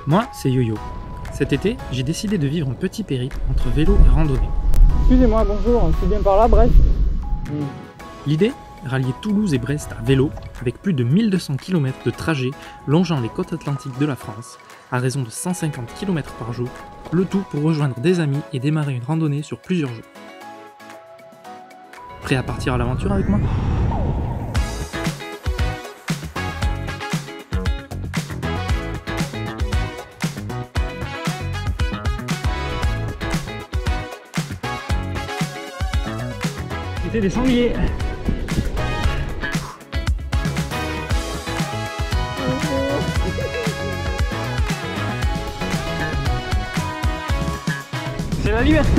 Moi, c'est Yo-Yo. Cet été, j'ai décidé de vivre un petit périple entre vélo et randonnée. Excusez-moi, bonjour, c'est bien par là, Brest? L'idée, rallier Toulouse et Brest à vélo, avec plus de 1200 km de trajet longeant les côtes atlantiques de la France, à raison de 150 km par jour, le tout pour rejoindre des amis et démarrer une randonnée sur plusieurs jours. Prêt à partir à l'aventure avec moi ? C'était des sangliers. C'est la liberté.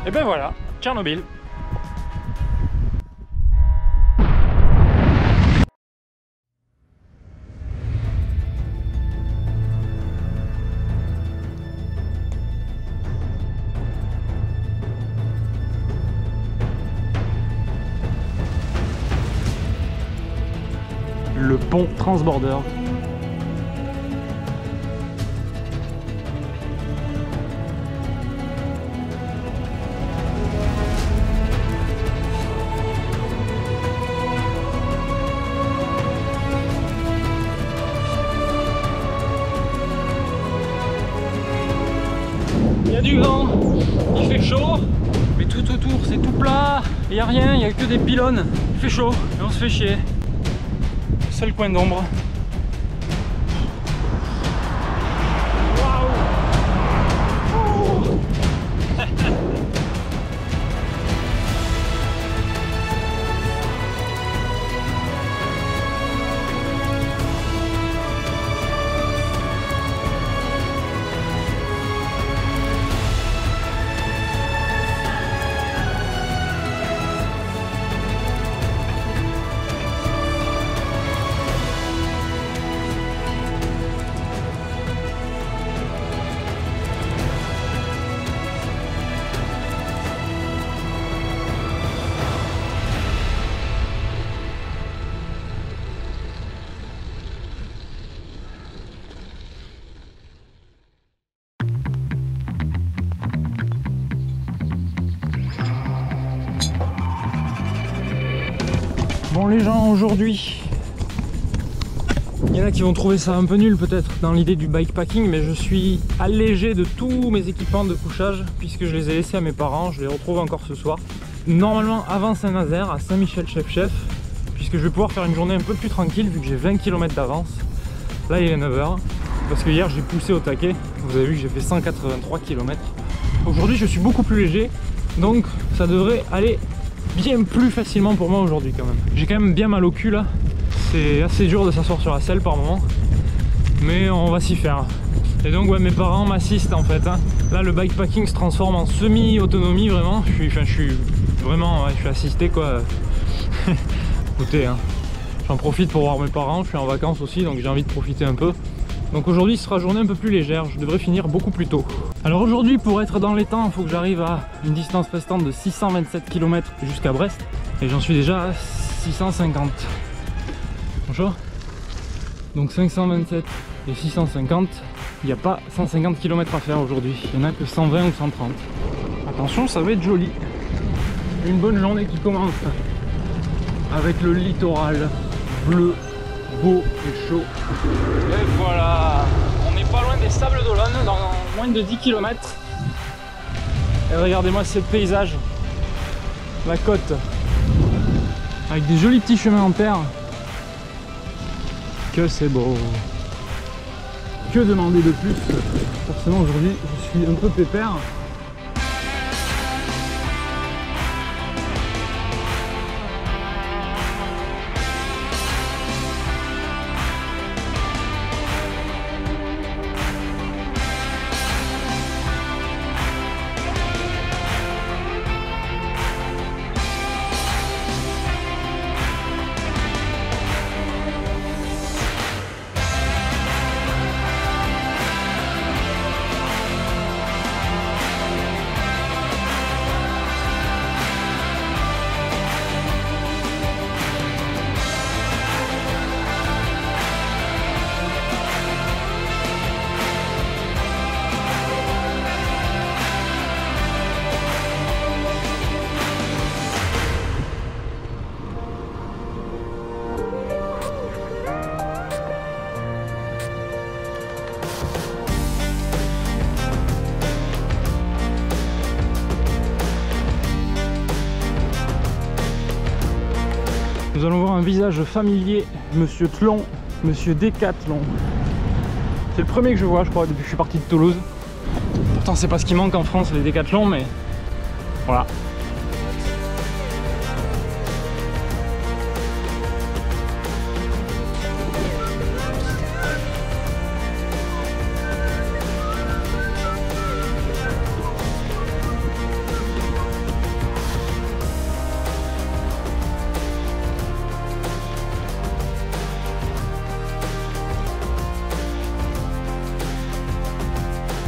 Et ben voilà, Tchernobyl. Le pont Transborder. Il y a du vent, il fait chaud, mais tout autour c'est tout plat, il n'y a rien, il n'y a que des pylônes. Il fait chaud et on se fait chier. Seul coin d'ombre. Bon les gens, aujourd'hui, il y en a qui vont trouver ça un peu nul peut-être dans l'idée du bikepacking, mais je suis allégé de tous mes équipements de couchage puisque je les ai laissés à mes parents, je les retrouve encore ce soir. Normalement avant Saint-Nazaire, à Saint-Michel-Chef-Chef, puisque je vais pouvoir faire une journée un peu plus tranquille vu que j'ai 20 km d'avance. Là il est 9 h, parce que hier j'ai poussé au taquet, vous avez vu que j'ai fait 183 km. Aujourd'hui je suis beaucoup plus léger, donc ça devrait aller bien plus facilement pour moi aujourd'hui quand même. J'ai quand même bien mal au cul là, c'est assez dur de s'asseoir sur la selle par moment, mais on va s'y faire. Et donc ouais, mes parents m'assistent en fait, hein. Là le bikepacking se transforme en semi-autonomie vraiment, je suis vraiment, ouais, je suis assisté quoi. Écoutez, hein, j'en profite pour voir mes parents, je suis en vacances aussi donc j'ai envie de profiter un peu. Donc aujourd'hui ce sera journée un peu plus légère, je devrais finir beaucoup plus tôt. Alors aujourd'hui pour être dans les temps, il faut que j'arrive à une distance restante de 627 km jusqu'à Brest. Et j'en suis déjà à 650. Bonjour. Donc 527 et 650, il n'y a pas 150 km à faire aujourd'hui. Il n'y en a que 120 ou 130. Attention, ça va être joli. Une bonne journée qui commence avec le littoral bleu, beau et chaud. Et voilà, on n'est pas loin des Sables d'Olonne, dans moins de 10 km. Et regardez-moi ce paysage, la côte, avec des jolis petits chemins en terre. Que c'est beau. Que demander de plus? Forcément aujourd'hui je suis un peu pépère. un visage familier, Monsieur Tlon, Monsieur Décathlon. C'est le premier que je vois, je crois, depuis que je suis parti de Toulouse. Pourtant, c'est pas ce qui manque en France, les décathlons, mais voilà.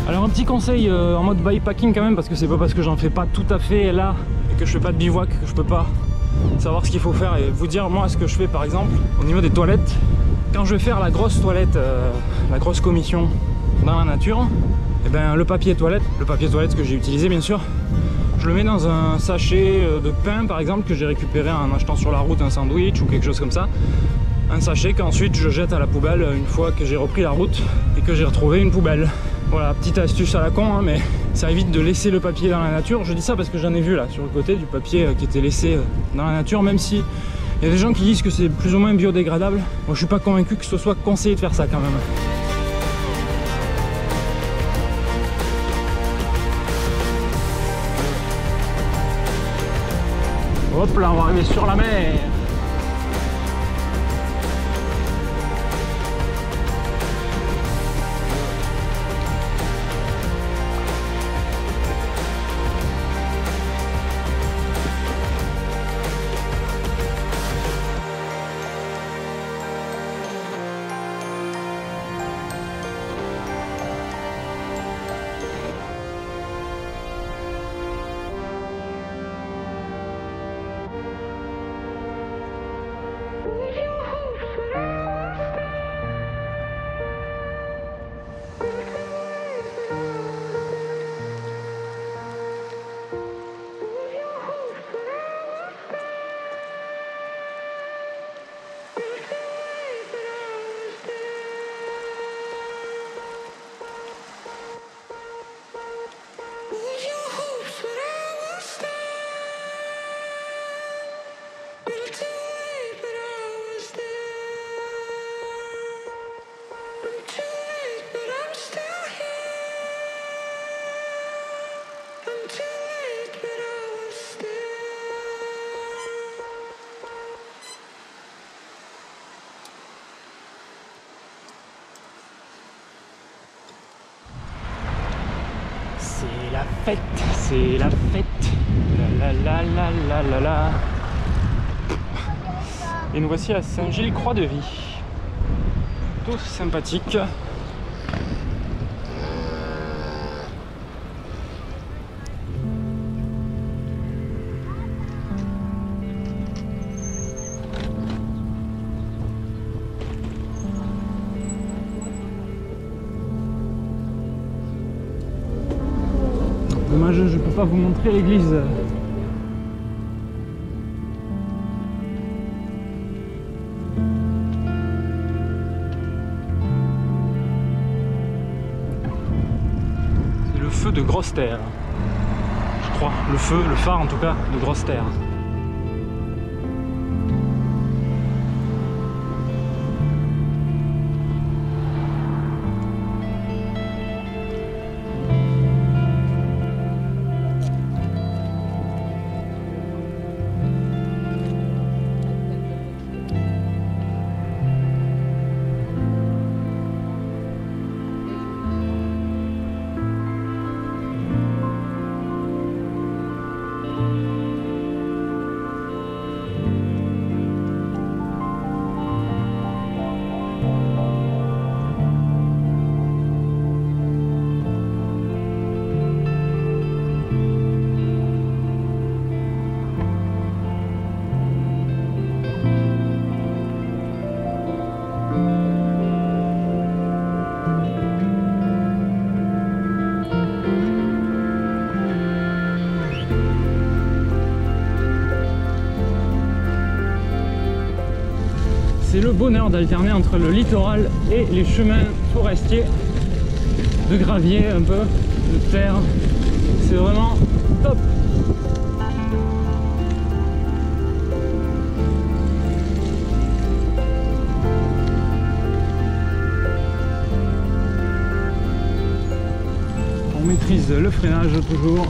Alors un petit conseil en mode bikepacking quand même, parce que c'est pas parce que j'en fais pas tout à fait là et que je fais pas de bivouac que je peux pas savoir ce qu'il faut faire et vous dire moi ce que je fais par exemple au niveau des toilettes. Quand je vais faire la grosse toilette, la grosse commission dans la nature, et ben le papier toilette que j'ai utilisé bien sûr, je le mets dans un sachet de pain par exemple que j'ai récupéré en achetant sur la route un sandwich ou quelque chose comme ça. Un sachet qu'ensuite je jette à la poubelle une fois que j'ai repris la route et que j'ai retrouvé une poubelle. Voilà, petite astuce à la con, hein, mais ça évite de laisser le papier dans la nature. Je dis ça parce que j'en ai vu là sur le côté du papier qui était laissé dans la nature, même si il y a des gens qui disent que c'est plus ou moins biodégradable. Moi je suis pas convaincu que ce soit conseillé de faire ça quand même. Hop là, on va arriver sur la mer. C'est la fête, la la la la la la. Et nous voici à Saint-Gilles-Croix-de-Vie. Plutôt sympathique. Dommage, je peux pas vous montrer l'église. C'est le feu de Grosse-Terre. Je crois, le phare en tout cas, de Grosse-Terre. C'est le bonheur d'alterner entre le littoral et les chemins forestiers, de gravier un peu, de terre. C'est vraiment top. utilise le freinage toujours.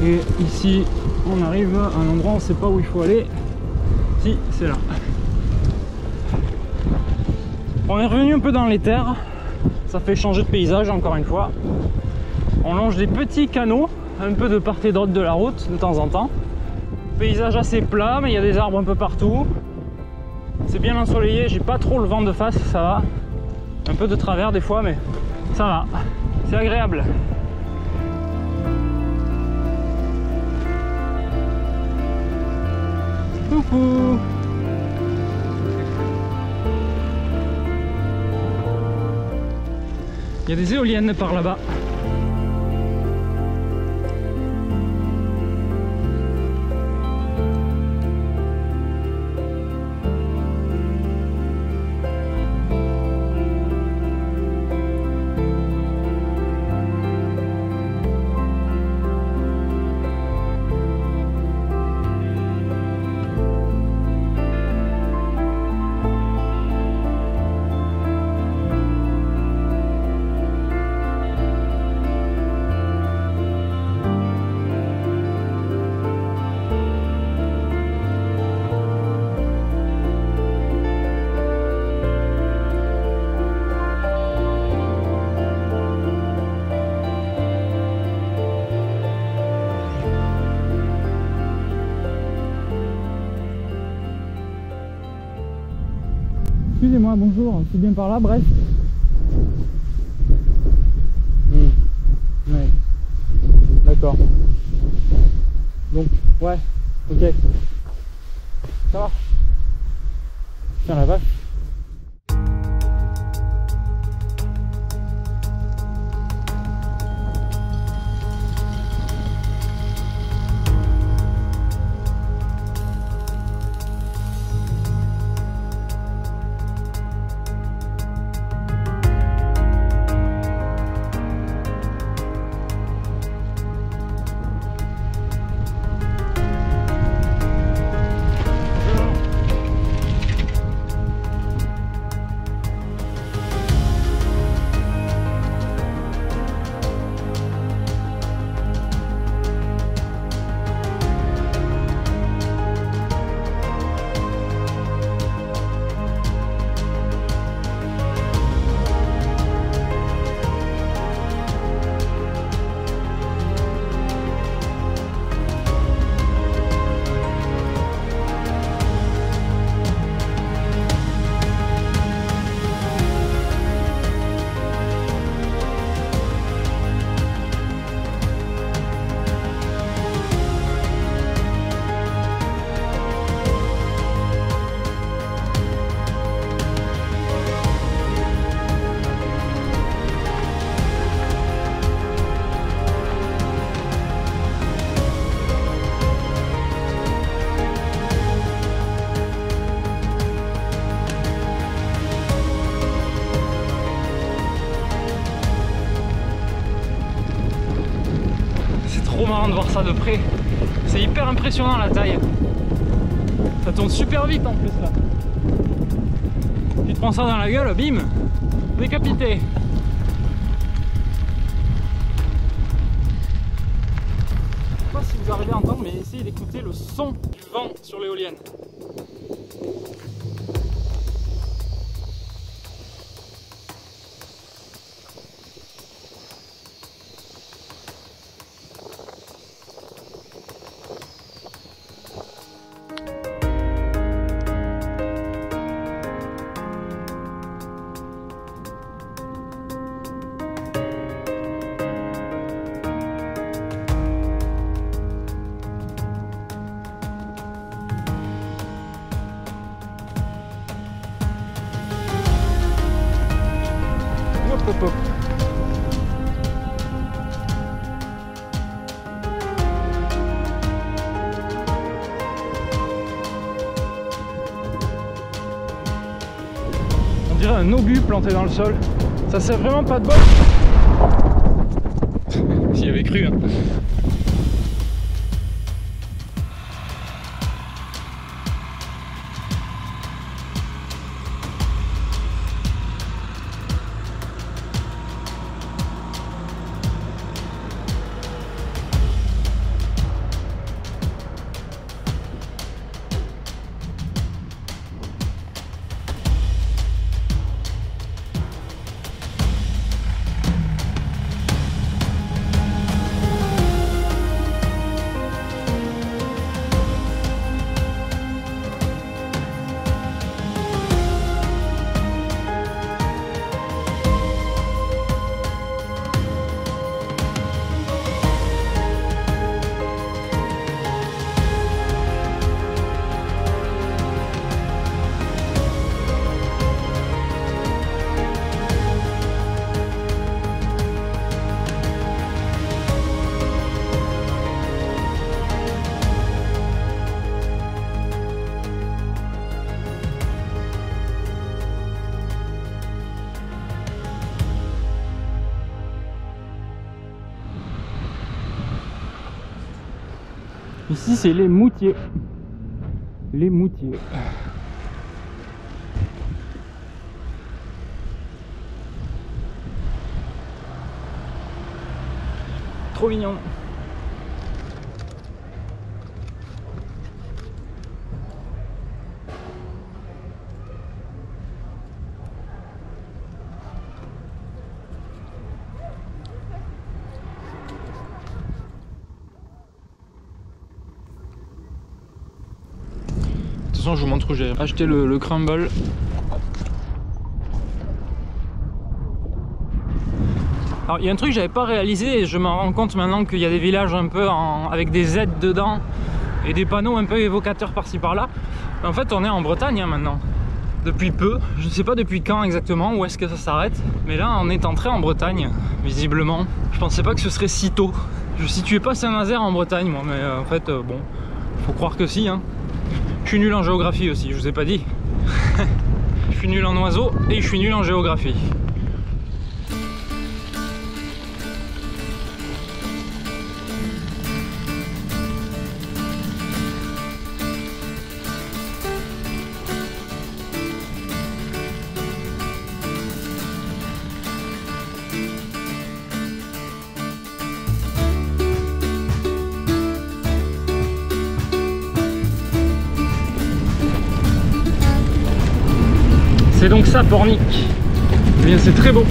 Et ici, on arrive à un endroit, on ne sait pas où il faut aller. Si, c'est là. On est revenu un peu dans les terres. Ça fait changer de paysage encore une fois. On longe des petits canaux, un peu de part et d'autre de la route de temps en temps. Paysage assez plat, mais il y a des arbres un peu partout. C'est bien ensoleillé, j'ai pas trop le vent de face, ça va. Un peu de travers des fois, mais ça va. C'est agréable. Coucou! Il y a des éoliennes par là-bas. Excusez-moi, bonjour, c'est bien par là, Brest? Ouais. D'accord. Donc, ouais, ok. Ça va? Tiens la vache. Trop marrant de voir ça de près. C'est hyper impressionnant la taille. Ça tourne super vite en plus là. Tu te prends ça dans la gueule, bim, décapité. Je sais pas si vous arrivez à entendre, mais essayez d'écouter le son du vent sur l'éolienne. Hop, hop. On dirait un obus planté dans le sol. Ça sert vraiment pas de bol. J'y avais cru hein. Ici c'est les Moutiers. Les Moutiers. Trop mignon. De toute façon, je vous montre où j'ai acheté le crumble. Alors, il y a un truc que j'avais pas réalisé et je m'en rends compte maintenant qu'il y a des villages un peu avec des aides dedans et des panneaux un peu évocateurs par-ci par-là. En fait, on est en Bretagne hein, maintenant. Depuis peu, je ne sais pas depuis quand exactement, où est-ce que ça s'arrête. Mais là, on est entré en Bretagne, visiblement. Je pensais pas que ce serait si tôt. Je situais pas Saint-Nazaire en Bretagne, moi, mais en fait, bon, faut croire que si, hein. Je suis nul en géographie aussi, je vous ai pas dit. Je suis nul en oiseaux et je suis nul en géographie. C'est donc ça Pornic. Eh bien c'est très beau.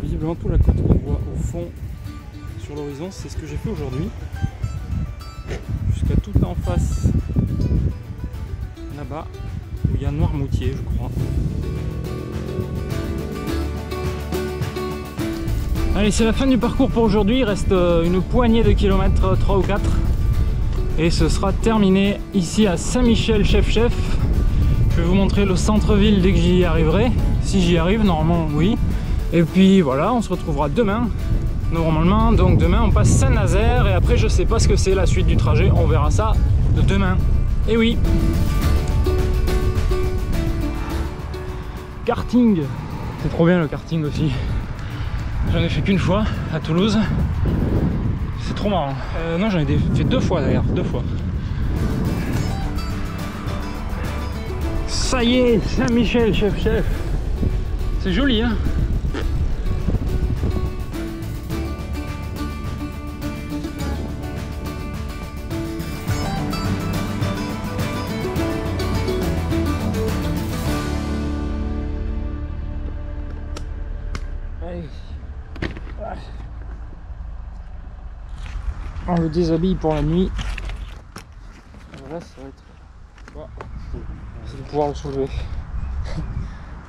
Visiblement toute la côte qu'on voit au fond sur l'horizon, c'est ce que j'ai fait aujourd'hui. Jusqu'à tout en face, là-bas, où il y a Noirmoutier, je crois. Allez, c'est la fin du parcours pour aujourd'hui. Il reste une poignée de kilomètres, 3 ou 4. Et ce sera terminé ici à Saint-Michel-Chef-Chef. Je vais vous montrer le centre-ville dès que j'y arriverai. Si j'y arrive, normalement oui. Et puis voilà, on se retrouvera demain, normalement. Donc demain on passe Saint-Nazaire et après je sais pas ce que c'est la suite du trajet, on verra ça de demain. Et oui. Karting, c'est trop bien le karting aussi. J'en ai fait qu'une fois à Toulouse. C'est trop marrant. Non, j'en ai fait 2 fois d'ailleurs, 2 fois. Ça y est, Saint-Michel, chef. C'est joli, hein. On le déshabille pour la nuit. Voilà, ça va être... Bon, c'est de pouvoir le soulever.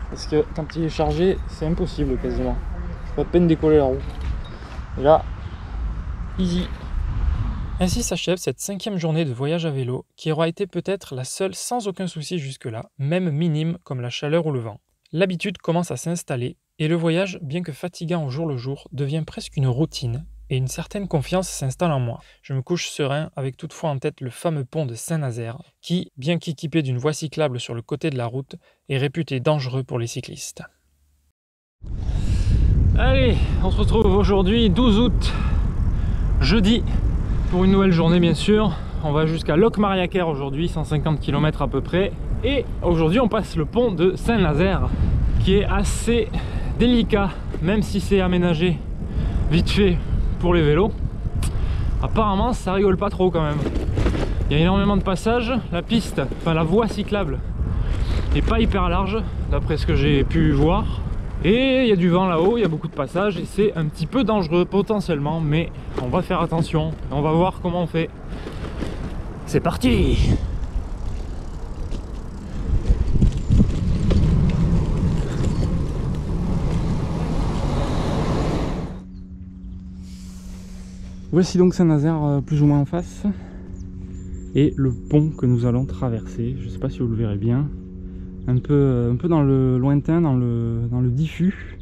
Parce que quand il est chargé, c'est impossible quasiment. Pas de peine décoller la roue. Et là, easy. Ainsi s'achève cette 5e journée de voyage à vélo, qui aura été peut-être la seule sans aucun souci jusque-là, même minime comme la chaleur ou le vent. L'habitude commence à s'installer, et le voyage, bien que fatigant au jour le jour, devient presque une routine, et une certaine confiance s'installe en moi. Je me couche serein, avec toutefois en tête le fameux pont de Saint-Nazaire, qui, bien qu'équipé d'une voie cyclable sur le côté de la route, est réputé dangereux pour les cyclistes. Allez, on se retrouve aujourd'hui 12 août, jeudi, pour une nouvelle journée bien sûr. On va jusqu'à Locmariaquer aujourd'hui, 150 km à peu près. Et aujourd'hui on passe le pont de Saint-Nazaire, qui est assez délicat, même si c'est aménagé vite fait pour les vélos. Apparemment ça rigole pas trop quand même. Il y a énormément de passages, la piste, enfin la voie cyclable n'est pas hyper large d'après ce que j'ai pu voir. Et il y a du vent là-haut, il y a beaucoup de passages et c'est un petit peu dangereux potentiellement, mais on va faire attention, on va voir comment on fait. C'est parti! Voici donc Saint-Nazaire plus ou moins en face et le pont que nous allons traverser. Je ne sais pas si vous le verrez bien, un peu dans le lointain, dans le diffus,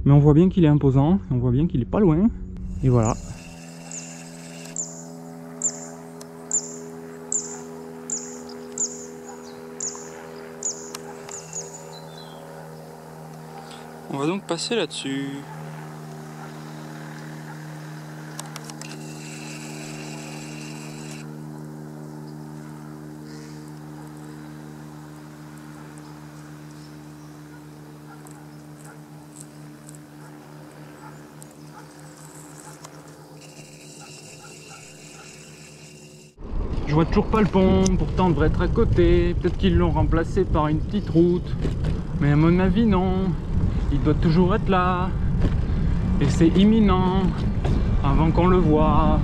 mais on voit bien qu'il est imposant, on voit bien qu'il est pas loin et voilà. On va donc passer là-dessus. Je vois toujours pas le pont, pourtant on devrait être à côté. Peut-être qu'ils l'ont remplacé par une petite route, mais à mon avis non. Il doit toujours être là et c'est imminent avant qu'on le voie.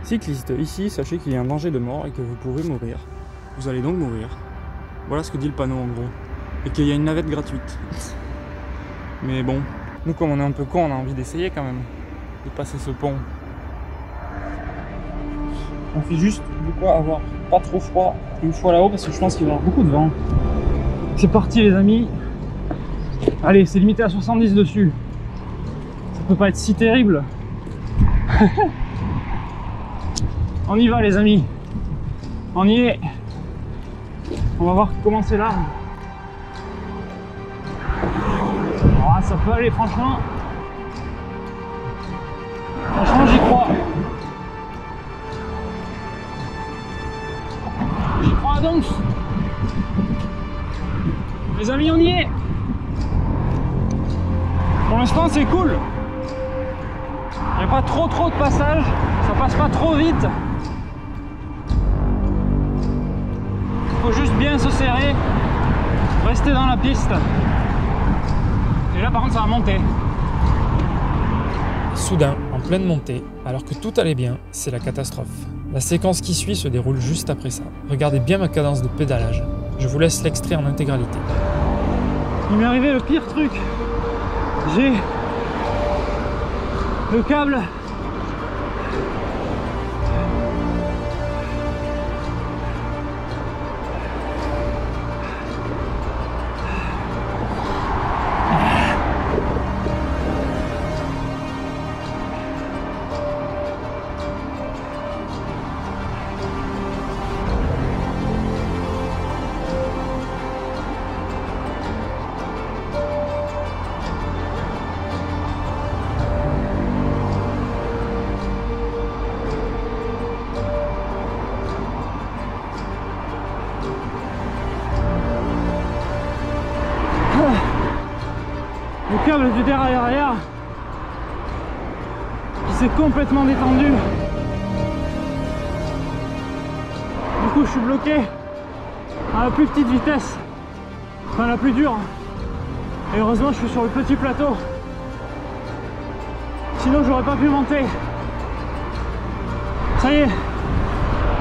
Cycliste, ici sachez qu'il y a un danger de mort et que vous pourrez mourir. Vous allez donc mourir. Voilà ce que dit le panneau en gros. Et qu'il y a une navette gratuite. Mais bon, nous comme on est un peu con, on a envie d'essayer quand même de passer ce pont. On fait juste de quoi avoir pas trop froid une fois là-haut parce que je pense qu'il va y avoir beaucoup de vent. C'est parti les amis. Allez, c'est limité à 70 dessus. Ça peut pas être si terrible. On y va les amis. On y est. On va voir comment c'est là. Oh, ça peut aller franchement. Franchement j'y crois. J'y crois donc. Les amis on y est. Pour l'instant c'est cool. Il n'y a pas trop de passages, ça passe pas trop vite. Il faut juste bien se serrer, rester dans la piste. Et là par contre ça va monter. Soudain, en pleine montée, alors que tout allait bien, c'est la catastrophe. La séquence qui suit se déroule juste après ça. Regardez bien ma cadence de pédalage. Je vous laisse l'extrait en intégralité. Il m'est arrivé le pire truc. J'ai le câble du derrière qui s'est complètement détendu. Du coup je suis bloqué à la plus petite vitesse, enfin la plus dure, et heureusement je suis sur le petit plateau, sinon j'aurais pas pu monter. Ça y est,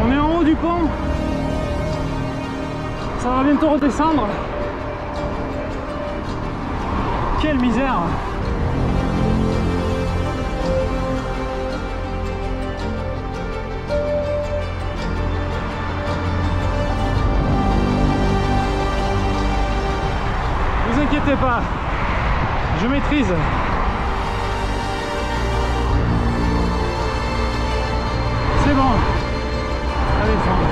on est en haut du pont, ça va bientôt redescendre. Quelle misère! Ne vous inquiétez pas, je maîtrise. C'est bon, allez, descendre.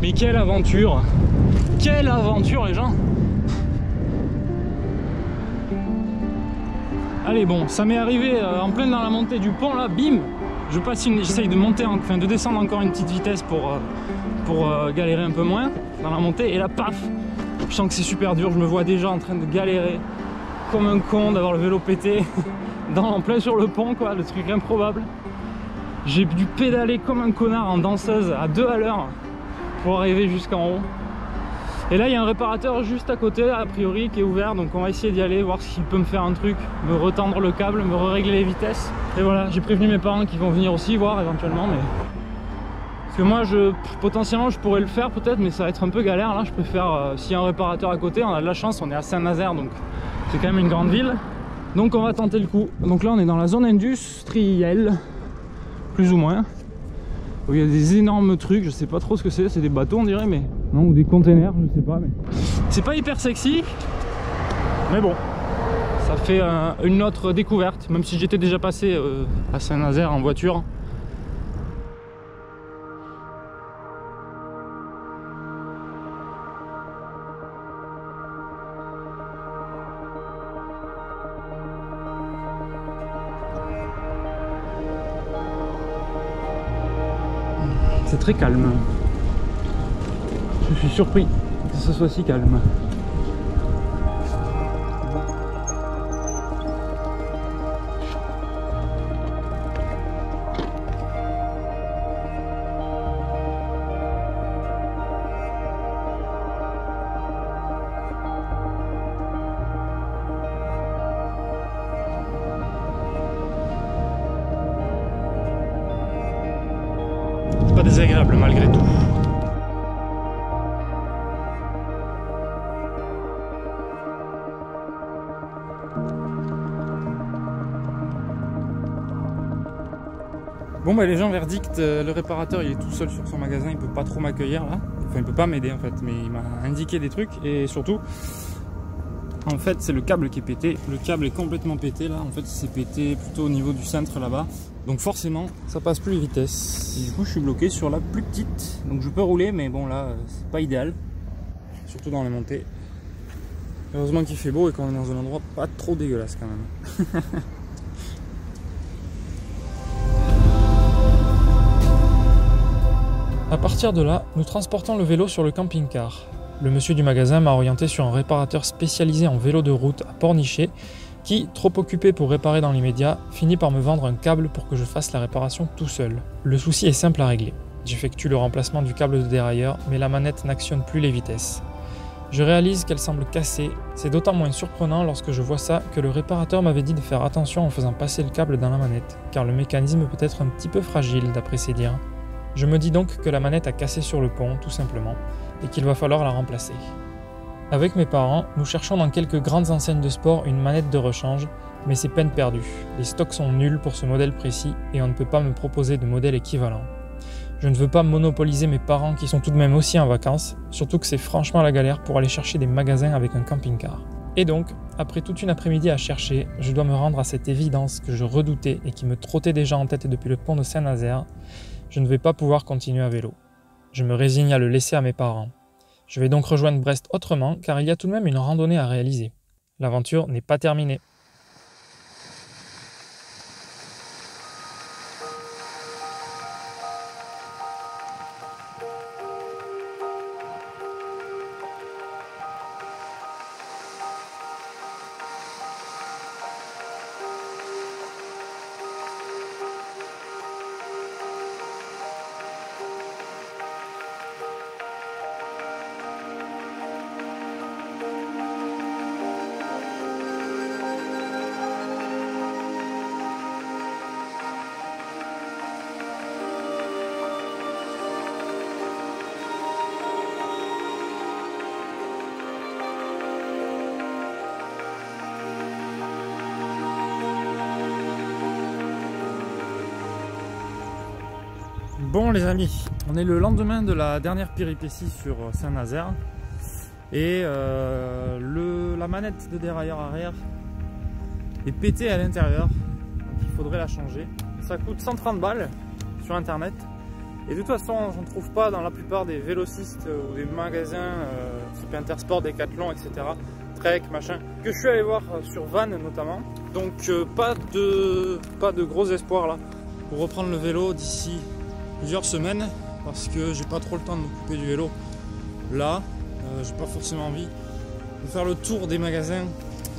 Mais quelle aventure! Quelle aventure les gens! Allez bon, ça m'est arrivé en plein dans la montée du pont là, bim! J'essaye de monter, enfin de descendre encore une petite vitesse pour galérer un peu moins dans la montée, et là paf! Je sens que c'est super dur, je me vois déjà en train de galérer comme un con, d'avoir le vélo pété en plein sur le pont quoi, le truc improbable. J'ai dû pédaler comme un connard en danseuse à 2 à l'heure pour arriver jusqu'en haut. Et là il y a un réparateur juste à côté a priori qui est ouvert, donc on va essayer d'y aller, voir s'il peut me faire un truc, me retendre le câble, me régler les vitesses. Et voilà, j'ai prévenu mes parents qui vont venir aussi voir éventuellement, mais parce que moi potentiellement je pourrais le faire peut-être, mais ça va être un peu galère. Là je préfère, s'il y a un réparateur à côté, on a de la chance, on est à Saint-Nazaire, donc c'est quand même une grande ville, donc on va tenter le coup. Donc là on est dans la zone industrielle, plus ou moins, où il y a des énormes trucs, je sais pas trop ce que c'est des bateaux on dirait, mais non, ou des containers, je sais pas, mais c'est pas hyper sexy, mais bon, ça fait une autre découverte, même si j'étais déjà passé à Saint-Nazaire en voiture. C'est très calme. Je suis surpris que ce soit si calme. C'est pas désagréable malgré tout. Bon bah les gens, verdict, le réparateur il est tout seul sur son magasin, il peut pas trop m'accueillir là. Enfin il peut pas m'aider en fait, mais il m'a indiqué des trucs et surtout en fait c'est le câble qui est pété. Le câble est complètement pété là, en fait il s'est pété plutôt au niveau du centre là-bas. Donc forcément ça passe plus les vitesses. Et du coup je suis bloqué sur la plus petite. Donc je peux rouler mais bon là c'est pas idéal. Surtout dans les montées. Heureusement qu'il fait beau et qu'on est dans un endroit pas trop dégueulasse quand même. À partir de là, nous transportons le vélo sur le camping-car. Le monsieur du magasin m'a orienté sur un réparateur spécialisé en vélo de route à Pornichet qui, trop occupé pour réparer dans l'immédiat, finit par me vendre un câble pour que je fasse la réparation tout seul. Le souci est simple à régler. J'effectue le remplacement du câble de dérailleur, mais la manette n'actionne plus les vitesses. Je réalise qu'elle semble cassée. C'est d'autant moins surprenant lorsque je vois ça que le réparateur m'avait dit de faire attention en faisant passer le câble dans la manette, car le mécanisme peut être un petit peu fragile d'après ses dires. Je me dis donc que la manette a cassé sur le pont, tout simplement, et qu'il va falloir la remplacer. Avec mes parents, nous cherchons dans quelques grandes enseignes de sport une manette de rechange, mais c'est peine perdue. Les stocks sont nuls pour ce modèle précis et on ne peut pas me proposer de modèle équivalent. Je ne veux pas monopoliser mes parents qui sont tout de même aussi en vacances, surtout que c'est franchement la galère pour aller chercher des magasins avec un camping-car. Et donc, après toute une après-midi à chercher, je dois me rendre à cette évidence que je redoutais et qui me trottait déjà en tête depuis le pont de Saint-Nazaire. Je ne vais pas pouvoir continuer à vélo. Je me résigne à le laisser à mes parents. Je vais donc rejoindre Brest autrement, car il y a tout de même une randonnée à réaliser. L'aventure n'est pas terminée. Bon les amis, on est le lendemain de la dernière péripétie sur Saint-Nazaire et la manette de dérailleur arrière est pétée à l'intérieur, donc il faudrait la changer. Ça coûte 130 balles sur internet Et de toute façon, j'en trouve pas dans la plupart des vélocistes ou des magasins type Intersport, Decathlon, etc. Trek, machin, que je suis allé voir sur Van notamment. Donc pas de gros espoir là pour reprendre le vélo d'ici plusieurs semaines, parce que j'ai pas trop le temps de m'occuper du vélo là. J'ai pas forcément envie de faire le tour des magasins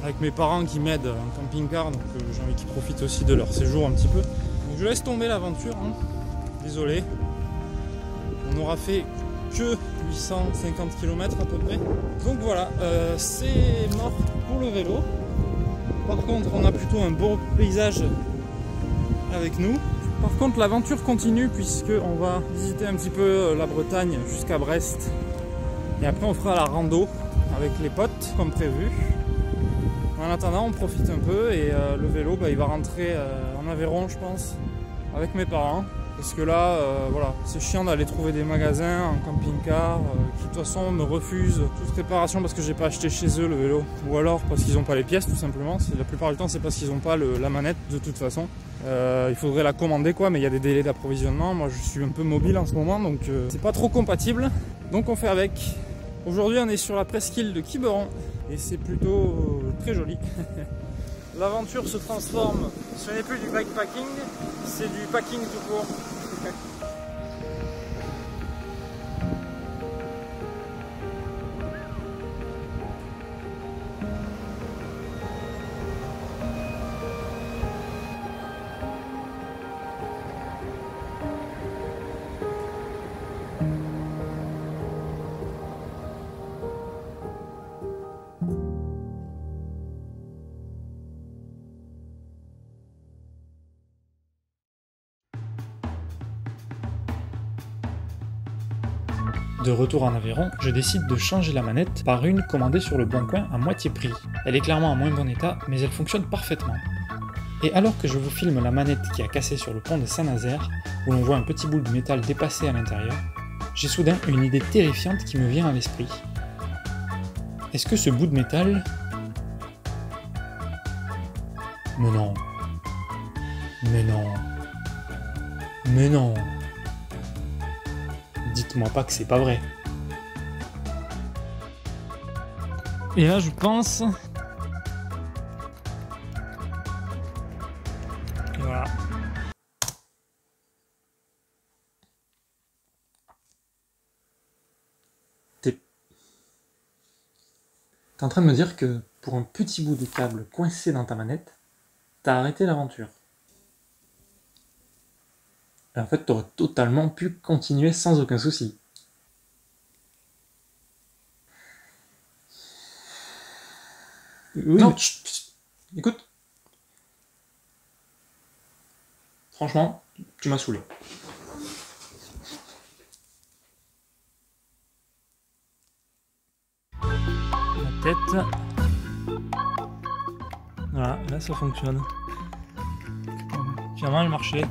avec mes parents qui m'aident en camping-car, donc j'ai envie qu'ils profitent aussi de leur séjour un petit peu. Donc je laisse tomber l'aventure, hein. Désolé. On n'aura fait que 850 km à peu près. Donc voilà, c'est mort pour le vélo. Par contre, on a plutôt un beau paysage avec nous. Par contre, l'aventure continue puisqu'on va visiter un petit peu la Bretagne jusqu'à Brest. Et après, on fera la rando avec les potes comme prévu. En attendant, on profite un peu et le vélo, il va rentrer en Aveyron, je pense, avec mes parents. Parce que là, voilà, c'est chiant d'aller trouver des magasins en camping-car qui de toute façon me refusent toute réparation parce que j'ai pas acheté chez eux le vélo. Ou alors parce qu'ils n'ont pas les pièces tout simplement. La plupart du temps c'est parce qu'ils n'ont pas la manette de toute façon. Il faudrait la commander quoi, mais il y a des délais d'approvisionnement. Moi je suis un peu mobile en ce moment donc c'est pas trop compatible. Donc on fait avec. Aujourd'hui on est sur la presqu'île de Quiberon et c'est plutôt très joli. L'aventure se transforme, ce n'est plus du bikepacking, c'est du packing tout court. De retour en Aveyron, je décide de changer la manette par une commandée sur le Bon Coin à moitié prix. Elle est clairement en moins bon état, mais elle fonctionne parfaitement. Et alors que je vous filme la manette qui a cassé sur le pont de Saint-Nazaire, où l'on voit un petit bout de métal dépassé à l'intérieur, j'ai soudain une idée terrifiante qui me vient à l'esprit. Est-ce que ce bout de métal... Mais non. Mais non. Mais non. Dites-moi pas que c'est pas vrai. Et là je pense... Et voilà. T'es en train de me dire que pour un petit bout de câble coincé dans ta manette, t'as arrêté l'aventure. Et en fait, t'aurais totalement pu continuer sans aucun souci. Oui, non, chut, écoute. Franchement, tu m'as saoulé. La tête. Voilà, là ça fonctionne. Finalement elle marchait.